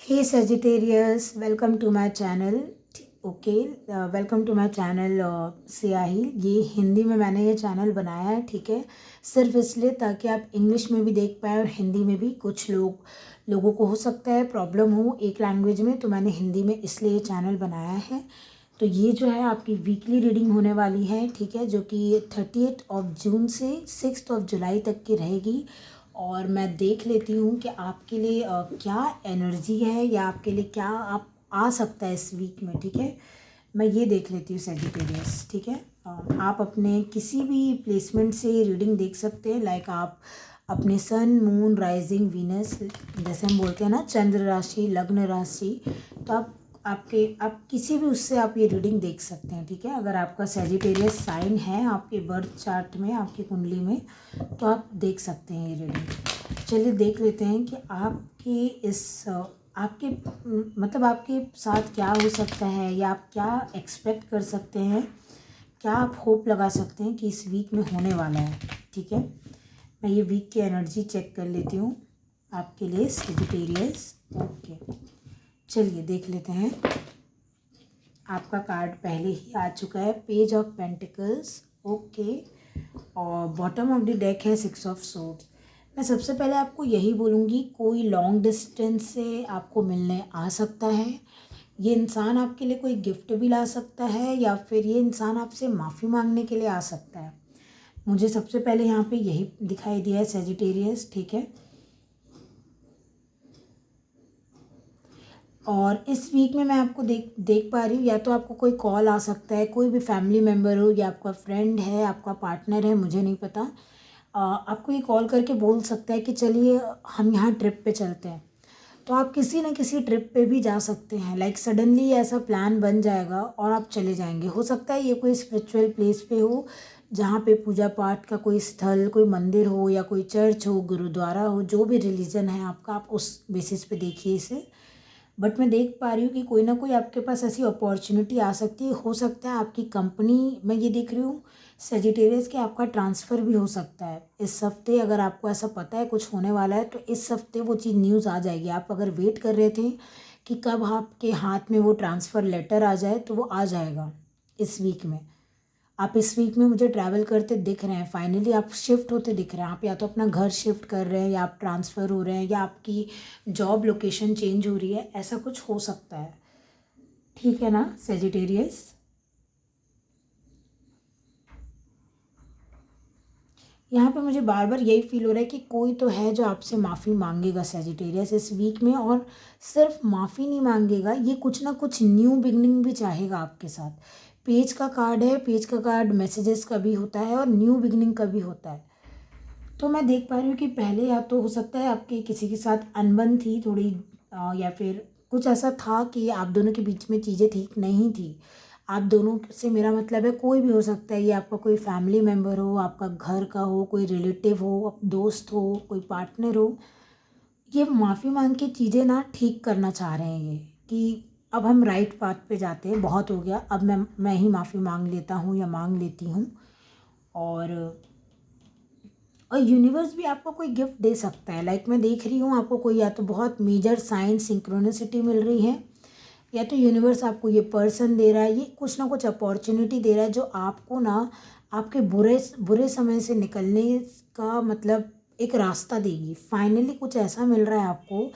Hey Sagittarius, welcome to my channel. Okay, welcome to my channel Siyahi. ये हिंदी में मैंने ये चैनल बनाया है, ठीक है, सिर्फ इसलिए ताकि आप इंग्लिश में भी देख पाएँ और हिंदी में भी। कुछ लोगों को हो सकता है प्रॉब्लम हो एक लैंग्वेज में, तो मैंने हिंदी में इसलिए ये चैनल बनाया है। तो ये जो है आपकी वीकली रीडिंग होने वाली है, ठीक है, जो कि 30 जून से 6 जुलाई तक की रहेगी। और मैं देख लेती हूँ कि आपके लिए क्या एनर्जी है या आपके लिए क्या आप आ सकता है इस वीक में, ठीक है। मैं ये देख लेती हूँ सेजिटेरियस, ठीक है। आप अपने किसी भी प्लेसमेंट से रीडिंग देख सकते हैं, लाइक आप अपने सन, मून, राइजिंग, वीनस, जैसे हम बोलते हैं ना, चंद्र राशि, लग्न राशि, तो आप किसी भी उससे आप ये रीडिंग देख सकते हैं, ठीक है। अगर आपका सेजिटेरियस साइन है आपके बर्थ चार्ट में, आपकी कुंडली में, तो आप देख सकते हैं ये रीडिंग। चलिए देख लेते हैं कि आपके आपके मतलब आपके साथ क्या हो सकता है या आप क्या एक्सपेक्ट कर सकते हैं, क्या आप होप लगा सकते हैं कि इस वीक में होने वाला है, ठीक है। मैं ये वीक की एनर्जी चेक कर लेती हूँ आपके लिए सेजिटेरियस। ओके, चलिए देख लेते हैं। आपका कार्ड पहले ही आ चुका है, पेज ऑफ पेंटिकल्स, ओके, और बॉटम ऑफ द डेक है 6 ऑफ सोर्ड्स। मैं सबसे पहले आपको यही बोलूँगी, कोई लॉन्ग डिस्टेंस से आपको मिलने आ सकता है। ये इंसान आपके लिए कोई गिफ्ट भी ला सकता है या फिर ये इंसान आपसे माफ़ी मांगने के लिए आ सकता है। मुझे सबसे पहले यहाँ पे यही दिखाई दिया है सेजिटेरियस, ठीक है। और इस वीक में मैं आपको देख पा रही हूँ, या तो आपको कोई कॉल आ सकता है, कोई भी फैमिली मेम्बर हो या आपका फ्रेंड है, आपका पार्टनर है, मुझे नहीं पता, आपको ये कॉल करके बोल सकता है कि चलिए हम यहाँ ट्रिप पे चलते हैं। तो आप किसी न किसी ट्रिप पे भी जा सकते हैं, लाइक सडनली ऐसा प्लान बन जाएगा और आप चले जाएंगे। हो सकता है ये कोई स्पिरिचुअल प्लेस पे हो, जहाँ पे पूजा पाठ का कोई स्थल, कोई मंदिर हो या कोई चर्च हो, गुरुद्वारा हो, जो भी रिलीजन है आपका, आप उस बेसिस पे देखिए इसे। बट मैं देख पा रही हूँ कि कोई ना कोई आपके पास ऐसी अपॉर्चुनिटी आ सकती है। हो सकता है आपकी कंपनी, मैं ये देख रही हूँ सेजिटेरियस, कि आपका ट्रांसफ़र भी हो सकता है इस हफ्ते। अगर आपको ऐसा पता है कुछ होने वाला है, तो इस हफ्ते वो चीज़ न्यूज़ आ जाएगी। आप अगर वेट कर रहे थे कि कब आपके हाथ में वो ट्रांसफ़र लेटर आ जाए, तो वो आ जाएगा इस वीक में। आप इस वीक में मुझे ट्रैवल करते दिख रहे हैं, फाइनली आप शिफ्ट होते दिख रहे हैं। आप या तो अपना घर शिफ्ट कर रहे हैं, या आप ट्रांसफ़र हो रहे हैं, या आपकी जॉब लोकेशन चेंज हो रही है, ऐसा कुछ हो सकता है, ठीक है ना सेजिटेरियस। यहाँ पे मुझे बार बार यही फील हो रहा है कि कोई तो है जो आपसे माफ़ी मांगेगा सेजिटेरियस इस वीक में, और सिर्फ माफ़ी नहीं मांगेगा, ये कुछ ना कुछ न्यू बिगनिंग भी चाहेगा आपके साथ। पेज का कार्ड है, पेज का कार्ड मैसेजेस का भी होता है और न्यू बिगनिंग का भी होता है। तो मैं देख पा रही हूँ कि पहले या तो हो सकता है आपके किसी के साथ अनबन थी थोड़ी, या फिर कुछ ऐसा था कि आप दोनों के बीच में चीज़ें ठीक नहीं थी। आप दोनों से मेरा मतलब है कोई भी हो सकता है, ये आपका कोई फैमिली मेम्बर हो, आपका घर का हो, कोई रिलेटिव हो, दोस्त हो, कोई पार्टनर हो। ये माफ़ी मांग के चीज़ें ना ठीक करना चाह रहे हैं, ये कि अब हम राइट पाथ पे जाते हैं, बहुत हो गया, अब मैं ही माफ़ी मांग लेता हूँ या मांग लेती हूँ। और यूनिवर्स भी आपको कोई गिफ्ट दे सकता है, लाइक मैं देख रही हूँ आपको कोई या तो बहुत मेजर साइन सिंक्रोनिसिटी मिल रही है, या तो यूनिवर्स आपको ये पर्सन दे रहा है, ये कुछ ना कुछ अपॉर्चुनिटी दे रहा है जो आपको ना आपके बुरे बुरे समय से निकलने का मतलब एक रास्ता देगी। फाइनली कुछ ऐसा मिल रहा है आपको,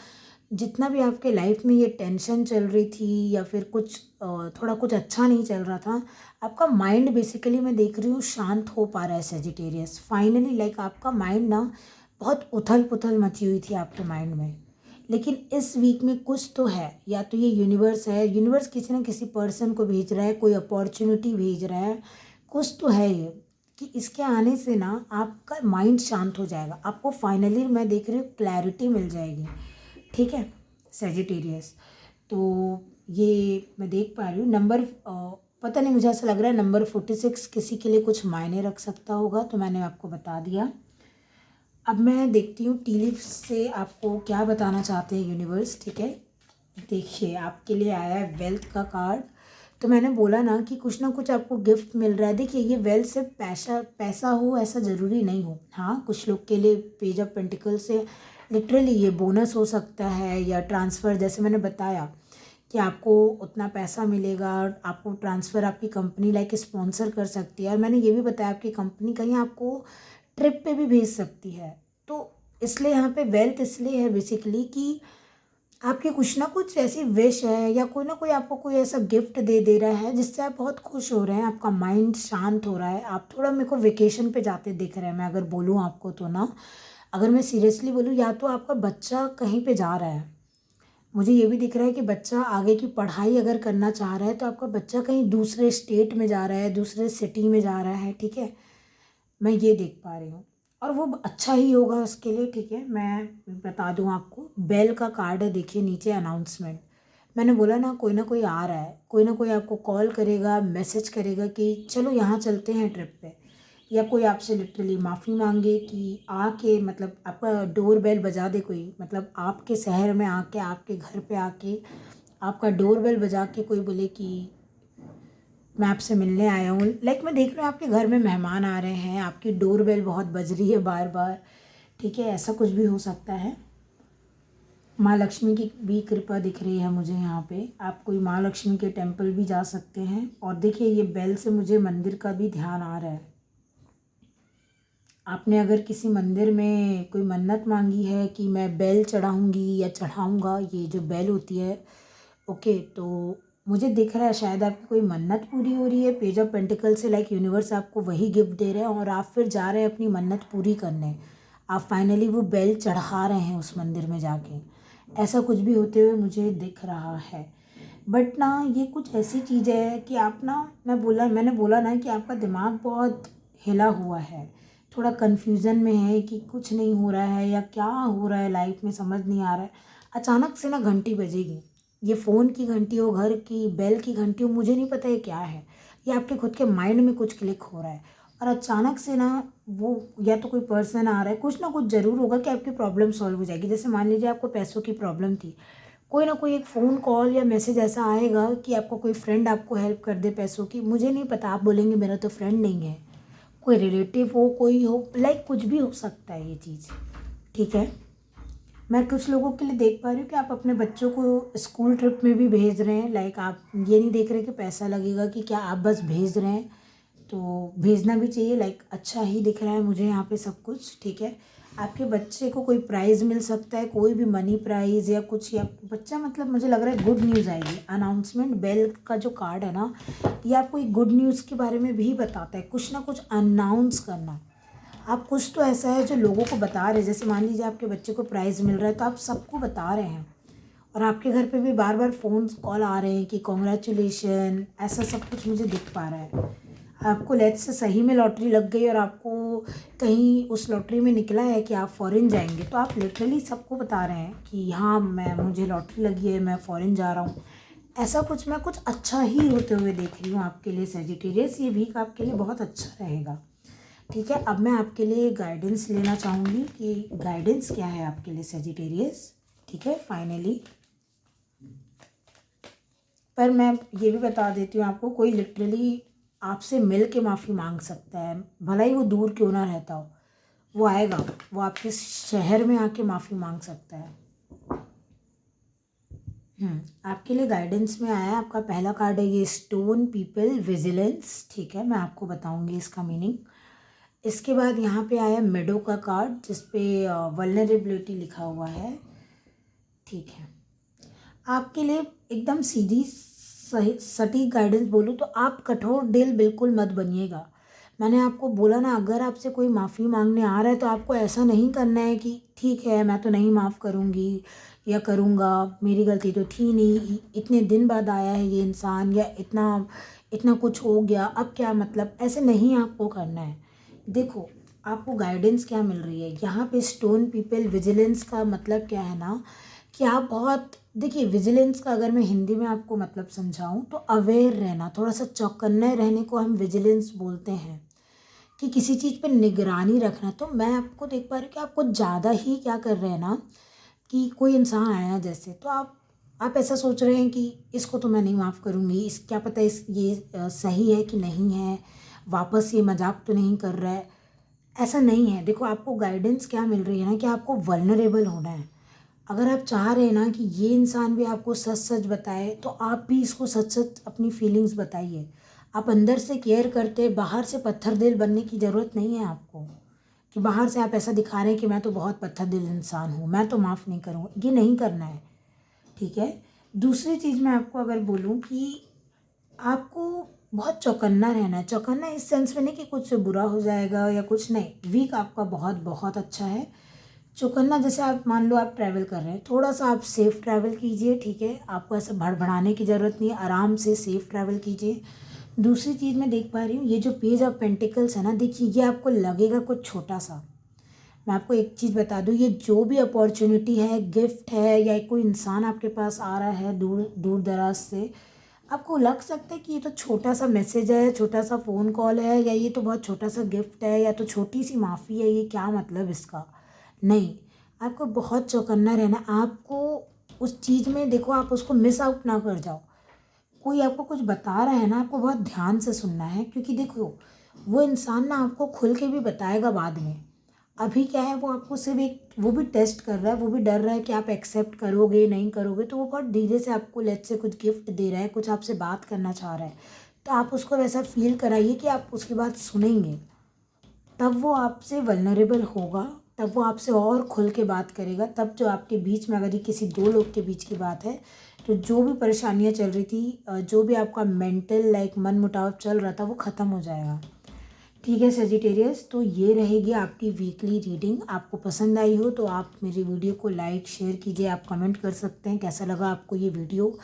जितना भी आपके लाइफ में ये टेंशन चल रही थी या फिर कुछ थोड़ा कुछ अच्छा नहीं चल रहा था, आपका माइंड बेसिकली मैं देख रही हूँ शांत हो पा रहा है सेजिटेरियस फाइनली। लाइक आपका माइंड ना बहुत उथल पुथल मची हुई थी आपके माइंड में, लेकिन इस वीक में कुछ तो है, या तो ये यूनिवर्स है, यूनिवर्स किसी न किसी पर्सन को भेज रहा है, कोई अपॉर्चुनिटी भेज रहा है, कुछ तो है ये, कि इसके आने से ना आपका माइंड शांत हो जाएगा। आपको फाइनली मैं देख रही हूँ क्लैरिटी मिल जाएगी, ठीक है सेजिटेरियस। तो ये मैं देख पा रही हूँ नंबर, पता नहीं, मुझे ऐसा लग रहा है नंबर 46 किसी के लिए कुछ मायने रख सकता होगा, तो मैंने आपको बता दिया। अब मैं देखती हूँ टी लीफ से आपको क्या बताना चाहते हैं यूनिवर्स, ठीक है। देखिए आपके लिए आया है वेल्थ का कार्ड। तो मैंने बोला ना कि कुछ ना कुछ आपको गिफ्ट मिल रहा है। देखिए ये वेल्थ सिर्फ पैसा पैसा हो ऐसा ज़रूरी नहीं हो, हाँ कुछ लोग के लिए पेज ऑफ पेंटिकल से लिटरली ये बोनस हो सकता है या ट्रांसफ़र, जैसे मैंने बताया कि आपको उतना पैसा मिलेगा, आपको ट्रांसफ़र आपकी कंपनी लाइक स्पॉन्सर कर सकती है। और मैंने ये भी बताया आपकी कंपनी कहीं आपको ट्रिप पे भी भेज सकती है। तो इसलिए यहाँ पे वेल्थ इसलिए है बेसिकली कि आपकी कुछ ना कुछ ऐसी विश है या कोई ना कोई आपको कोई ऐसा गिफ्ट दे दे रहा है जिससे आप बहुत खुश हो रहे हैं, आपका माइंड शांत हो रहा है, आप थोड़ा मेरे को वेकेशन पे जाते दिख रहे हैं। मैं अगर बोलूँ आपको तो ना, अगर मैं सीरियसली बोलूँ, या तो आपका बच्चा कहीं पे जा रहा है, मुझे ये भी दिख रहा है कि बच्चा आगे की पढ़ाई अगर करना चाह रहा है तो आपका बच्चा कहीं दूसरे स्टेट में जा रहा है, दूसरे सिटी में जा रहा है, ठीक है, मैं ये देख पा रही हूँ। और वो अच्छा ही होगा उसके लिए, ठीक है। मैं बता दूँ आपको, बेल का कार्ड है, देखिए नीचे अनाउंसमेंट। मैंने बोला ना कोई आ रहा है, कोई ना कोई आपको कॉल करेगा, मैसेज करेगा कि चलो यहाँ चलते हैं ट्रिप पे, या कोई आपसे लिटरली माफ़ी मांगे कि आके मतलब आपका डोर बेल बजा दे कोई, मतलब आपके शहर में आके, आपके घर पे आके आपका डोर बेल बजा के कोई बोले कि मैं आपसे मिलने आया हूँ। लाइक मैं देख रही हूँ आपके घर में मेहमान आ रहे हैं, आपकी डोर बेल बहुत बज रही है बार बार, ठीक है, ऐसा कुछ भी हो सकता है। माँ लक्ष्मी की भी कृपा दिख रही है मुझे यहाँ पे। आप कोई माँ लक्ष्मी के टेम्पल भी जा सकते हैं। और देखिए ये बेल से मुझे मंदिर का भी ध्यान आ रहा है। आपने अगर किसी मंदिर में कोई मन्नत मांगी है कि मैं बेल चढ़ाऊँगी या चढ़ाऊँगा, ये जो बेल होती है, ओके, तो मुझे दिख रहा है शायद आपकी कोई मन्नत पूरी हो रही है। पेज ऑफ पेंटिकल से लाइक यूनिवर्स आपको वही गिफ्ट दे रहे हैं और आप फिर जा रहे हैं अपनी मन्नत पूरी करने। आप फाइनली वो बेल चढ़ा रहे हैं उस मंदिर में जाके। ऐसा कुछ भी होते हुए मुझे दिख रहा है। बट ना ये कुछ ऐसी चीज़ है कि आप ना, मैंने बोला ना कि आपका दिमाग बहुत हिला हुआ है, थोड़ा कन्फ्यूज़न में है कि कुछ नहीं हो रहा है या क्या हो रहा है लाइफ में, समझ नहीं आ रहा है। अचानक से ना घंटी बजेगी, ये फ़ोन की घंटी हो, घर की बेल की घंटी हो, मुझे नहीं पता ये क्या है। ये आपके खुद के माइंड में कुछ क्लिक हो रहा है और अचानक से ना वो, या तो कोई पर्सन आ रहा है, कुछ ना कुछ ज़रूर होगा कि आपकी प्रॉब्लम सॉल्व हो जाएगी। जैसे मान लीजिए आपको पैसों की प्रॉब्लम थी, कोई ना कोई एक फ़ोन कॉल या मैसेज ऐसा आएगा कि आपको कोई फ्रेंड आपको हेल्प कर दे पैसों की, मुझे नहीं पता, आप बोलेंगे मेरा तो फ्रेंड नहीं है, कोई रिलेटिव हो, कोई हो, लाइक कुछ भी हो सकता है ये चीज़, ठीक है। मैं कुछ लोगों के लिए देख पा रही हूँ कि आप अपने बच्चों को स्कूल ट्रिप में भी भेज रहे हैं। लाइक आप ये नहीं देख रहे कि पैसा लगेगा कि क्या, आप बस भेज रहे हैं, तो भेजना भी चाहिए। लाइक अच्छा ही दिख रहा है मुझे यहाँ पे सब कुछ, ठीक है। आपके बच्चे को कोई प्राइज़ मिल सकता है, कोई भी मनी प्राइज़ या कुछ, या बच्चा, मतलब मुझे लग रहा है गुड न्यूज़ आएगी। अनाउंसमेंट बेल का जो कार्ड है ना, ये आपको एक गुड न्यूज़ के बारे में भी बताता है, कुछ ना कुछ अनाउंस करना। आप कुछ तो ऐसा है जो लोगों को बता रहे हैं। जैसे मान लीजिए आपके बच्चे को प्राइज़ मिल रहा है तो आप सबको बता रहे हैं, और आपके घर पे भी बार बार फ़ोन कॉल आ रहे हैं कि कॉन्ग्रेचुलेशन, ऐसा सब कुछ मुझे दिख पा रहा है। आपको लेट्स से सही में लॉटरी लग गई और आपको कहीं उस लॉटरी में निकला है कि आप फ़ॉरेन जाएंगे, तो आप लिटरली सबको बता रहे हैं कि हाँ, मुझे लॉटरी लगी है, मैं फ़ॉरेन जा रहा हूँ। ऐसा कुछ, मैं कुछ अच्छा ही होते हुए देख रही हूँ आपके लिए सेजिटेरियस। ये वीक आपके लिए बहुत अच्छा रहेगा, ठीक है। अब मैं आपके लिए गाइडेंस लेना चाहूँगी कि गाइडेंस क्या है आपके लिए सेजिटेरियस, ठीक है, फाइनली। पर मैं ये भी बता देती हूँ आपको, कोई लिटरली आपसे मिल के माफ़ी मांग सकता है, भला ही वो दूर क्यों ना रहता हो, वो आएगा, वो आपके शहर में आके माफ़ी मांग सकता है। आपके लिए गाइडेंस में आया, आपका पहला कार्ड है ये स्टोन पीपल विजिलेंस, ठीक है, मैं आपको बताऊंगी इसका मीनिंग। इसके बाद यहाँ पे आया मेडो का कार्ड जिस पे वल्नरेबिलिटी लिखा हुआ है, ठीक है। आपके लिए एकदम सीधी सही सटीक गाइडेंस बोलूँ तो आप कठोर दिल बिल्कुल मत बनिएगा। मैंने आपको बोला ना, अगर आपसे कोई माफ़ी मांगने आ रहा है तो आपको ऐसा नहीं करना है कि ठीक है मैं तो नहीं माफ़ करूँगी या करूँगा, मेरी गलती तो थी नहीं, इतने दिन बाद आया है ये इंसान, या इतना इतना कुछ हो गया, अब क्या मतलब, ऐसे नहीं आपको करना है। देखो आपको गाइडेंस क्या मिल रही है यहाँ पे, स्टोन पीपल विजिलेंस का मतलब क्या है ना, कि आप बहुत, देखिए विजिलेंस का अगर मैं हिंदी में आपको मतलब समझाऊं तो अवेयर रहना, थोड़ा सा चौकन्ने रहने को हम विजिलेंस बोलते हैं, कि किसी चीज़ पे निगरानी रखना। तो मैं आपको देख पा रही हूँ कि आप कुछ ज़्यादा ही क्या कर रहे हैं ना, कि कोई इंसान आया जैसे, तो आप ऐसा सोच रहे हैं कि इसको तो मैं नहीं माफ़ करूँगी, इस क्या पता इस ये सही है कि नहीं है, वापस ये मजाक तो नहीं कर रहा है। ऐसा नहीं है। देखो आपको गाइडेंस क्या मिल रही है ना कि आपको वल्नरेबल होना है। अगर आप चाह रहे हैं ना कि ये इंसान भी आपको सच-सच बताए, तो आप भी इसको सच-सच अपनी फीलिंग्स बताइए। आप अंदर से केयर करते, बाहर से पत्थर दिल बनने की ज़रूरत नहीं है आपको, कि बाहर से आप ऐसा दिखा रहे हैं कि मैं तो बहुत पत्थर दिल इंसान हूँ, मैं तो माफ़ नहीं करूँगा, ये नहीं करना है, ठीक है? दूसरी चीज़ मैं आपको अगर बोलूँ कि आपको बहुत चौकन्ना रहना है। चौकन्ना इस सेंस में नहीं कि कुछ बुरा हो जाएगा या कुछ नहीं, वीक आपका बहुत बहुत अच्छा है। चौकन्ना जैसे आप मान लो आप ट्रैवल कर रहे हैं, थोड़ा-सा आप सेफ ट्रैवल कीजिए, ठीक है? आपको ऐसा भड़बड़ाने की ज़रूरत नहीं है, आराम से सेफ ट्रैवल कीजिए। दूसरी चीज़ मैं देख पा रही हूँ, ये जो पेज ऑफ पेंटिकल्स है ना, देखिए ये आपको लगेगा कुछ छोटा-सा। मैं आपको एक चीज़ बता दूँ, ये जो भी अपॉर्च्युनिटी है, गिफ्ट है या कोई इंसान आपके पास आ रहा है दूर-दराज से, आपको लग सकता है कि ये तो छोटा-सा मैसेज है, छोटा-सा फ़ोन कॉल है या ये तो बहुत छोटा-सा गिफ्ट है या तो छोटी-सी माफ़ी है, ये क्या मतलब इसका? नहीं, आपको बहुत चौकन्ना रहना है। आपको उस चीज़ में देखो आप उसको मिस आउट ना कर जाओ। कोई आपको कुछ बता रहा है ना, आपको बहुत ध्यान से सुनना है क्योंकि देखो, वो इंसान ना आपको खुल के भी बताएगा बाद में। अभी क्या है वो आपको सिर्फ़ एक वो भी टेस्ट कर रहा है, वो भी डर रहा है कि आप एक्सेप्ट करोगे, नहीं करोगे, तो वो बहुत धीरे से आपको लेट्स से कुछ गिफ्ट दे रहा है, कुछ आपसे बात करना चाह रहा है। तो आप उसको वैसा फ़ील कराइए कि आप उसकी बात सुनेंगे। तब वो आपसे वल्नरेबल होगा, तब वो आपसे और खुल के बात करेगा, तब जो आपके बीच में अगर ये किसी 2 लोग के बीच की बात है, तो जो भी परेशानियाँ चल रही थी जो भी आपका मेंटल लाइक मनमुटाव चल रहा था, वो ख़त्म हो जाएगा। ठीक है सजिटेरियस, तो ये रहेगी आपकी वीकली रीडिंग। आपको पसंद आई हो तो आप मेरी वीडियो को लाइक शेयर कीजिए, आप कमेंट कर सकते हैं कैसा लगा आपको ये वीडियो,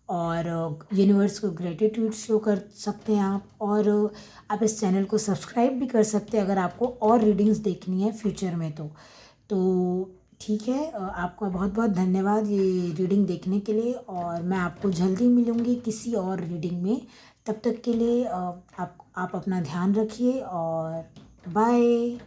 और यूनिवर्स को ग्रेटिट्यूड शो कर सकते हैं आप, और आप इस चैनल को सब्सक्राइब भी कर सकते हैं अगर आपको और रीडिंग्स देखनी है फ्यूचर में तो ठीक है। आपका बहुत बहुत धन्यवाद ये रीडिंग देखने के लिए, और मैं आपको जल्दी मिलूँगी किसी और रीडिंग में। तब तक के लिए आप अपना ध्यान रखिए और बाय।